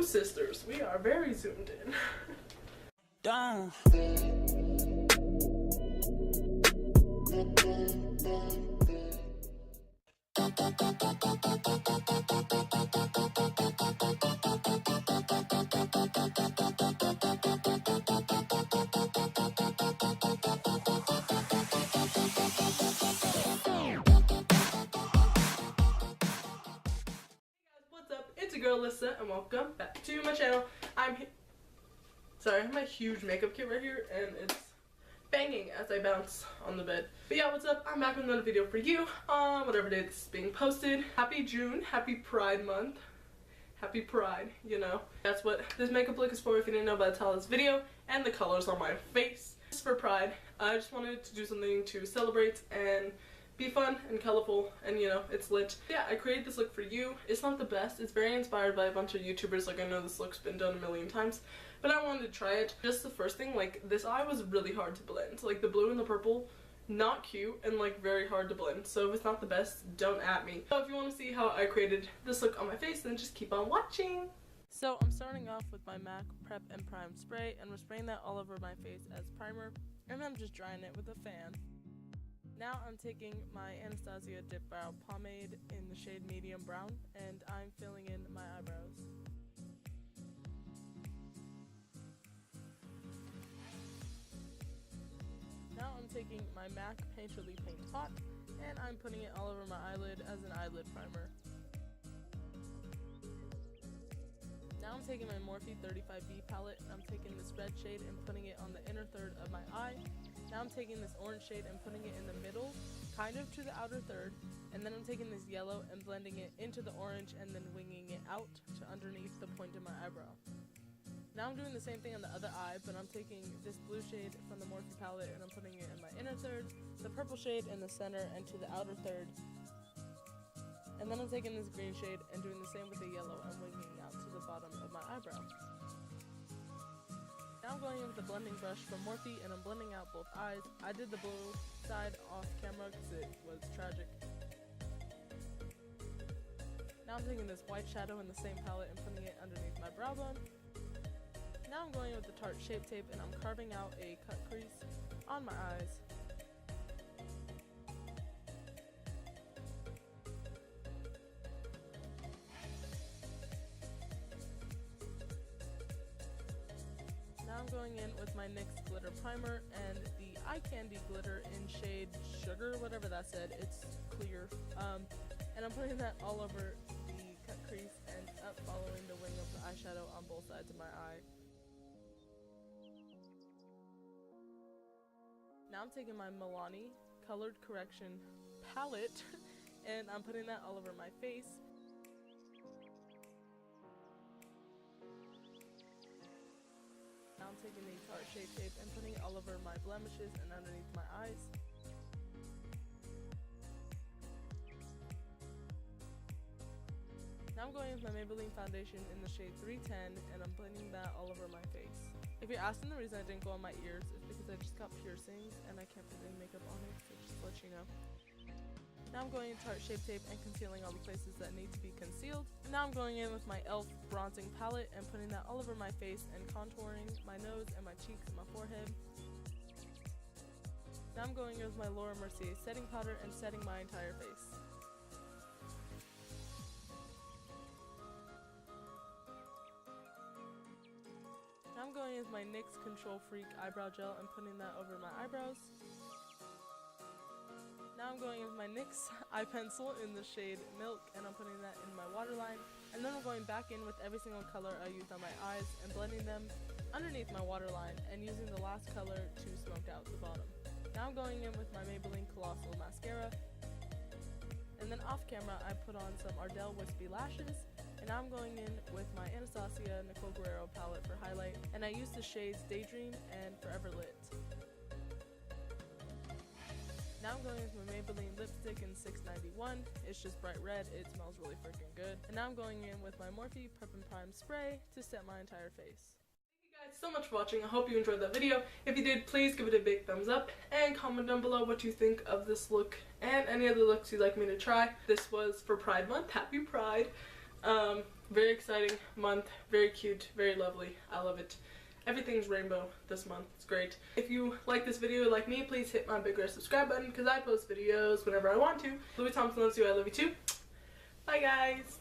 Ooh, sisters, we are very zoomed in. Down. What's up? It's your girl Alissa and welcome back to my channel. Sorry, I have my huge makeup kit right here and it's banging as I bounce on the bed. But yeah, what's up? I'm back with another video for you on whatever day this is being posted. Happy June, happy Pride Month. Happy Pride, you know. That's what this makeup look is for if you didn't know by the title of this video and the colors on my face. Just for Pride. I just wanted to do something to celebrate and be fun and colorful, and you know, it's lit. Yeah, I created this look for you. It's not the best. It's very inspired by a bunch of YouTubers. Like, I know this look's been done a million times, but I wanted to try it. Just the first thing, like, this eye was really hard to blend. Like, the blue and the purple, not cute, and like very hard to blend. So if it's not the best, don't at me. So if you want to see how I created this look on my face, then just keep on watching. So I'm starting off with my MAC Prep and Prime spray, and we're spraying that all over my face as primer, and I'm just drying it with a fan. Now I'm taking my Anastasia Dipbrow Pomade in the shade Medium Brown, and I'm filling in my eyebrows. Now I'm taking my MAC Painterly Paint Pot, and I'm putting it all over my eyelid as an eyelid primer. Now I'm taking my Morphe 35B palette, and I'm taking this red shade and putting it on the inner third of my eye. Now I'm taking this orange shade and putting it in the middle, kind of to the outer third, and then I'm taking this yellow and blending it into the orange and then winging it out to underneath the point of my eyebrow. Now I'm doing the same thing on the other eye, but I'm taking this blue shade from the Morphe palette and I'm putting it in my inner third, the purple shade in the center and to the outer third, and then I'm taking this green shade and doing the same with the yellow and winging it out to the bottom of my eyebrow. Now I'm going in with the blending brush from Morphe and I'm blending out both eyes. I did the blue side off camera because it was tragic. Now I'm taking this white shadow in the same palette and putting it underneath my brow bone. Now I'm going with the Tarte Shape Tape and I'm carving out a cut crease on my eyes. Now I'm going in with my NYX Glitter Primer and the Eye Candy Glitter in shade Sugar, whatever that said, it's clear. And I'm putting that all over the cut crease and up following the wing of the eyeshadow on both sides of my eye. Now I'm taking my Milani Colored Correction palette and I'm putting that all over my face. Now I'm taking the Tarte Shape Tape and putting it all over my blemishes and underneath my eyes. Now I'm going with my Maybelline foundation in the shade 310 and I'm blending that all over my face. If you're asking the reason I didn't go on my ears, it's because I just got piercings and I can't put any makeup on it, so just to let you know. Now I'm going in Tarte Shape Tape and concealing all the places that need to be concealed. And now I'm going in with my e.l.f. bronzing palette and putting that all over my face and contouring my nose and my cheeks and my forehead. Now I'm going in with my Laura Mercier setting powder and setting my entire face. Now I'm going in with my NYX Control Freak Eyebrow Gel and putting that over my eyebrows. Now I'm going in with my NYX Eye Pencil in the shade Milk and I'm putting that in my waterline. And then I'm going back in with every single color I used on my eyes and blending them underneath my waterline and using the last color to smoke out the bottom. Now I'm going in with my Maybelline Colossal Mascara. And then off camera I put on some Ardell Wispy Lashes. And now I'm going in with my Anastasia Nicole Guerrero palette for highlight. And I used the shades Daydream and Forever Lit. Now I'm going with my Maybelline Lipstick in 691. It's just bright red, it smells really freaking good. And now I'm going in with my Morphe Prep and Prime spray to set my entire face. Thank you guys so much for watching. I hope you enjoyed that video. If you did, please give it a big thumbs up and comment down below what you think of this look and any other looks you'd like me to try. This was for Pride Month. Happy Pride. Very exciting month, very cute, very lovely. I love it. Everything's rainbow this month. It's great. If you like this video like me, please hit my big red subscribe button because I post videos whenever I want to. Louis Thompson loves you. I love you too. Bye guys.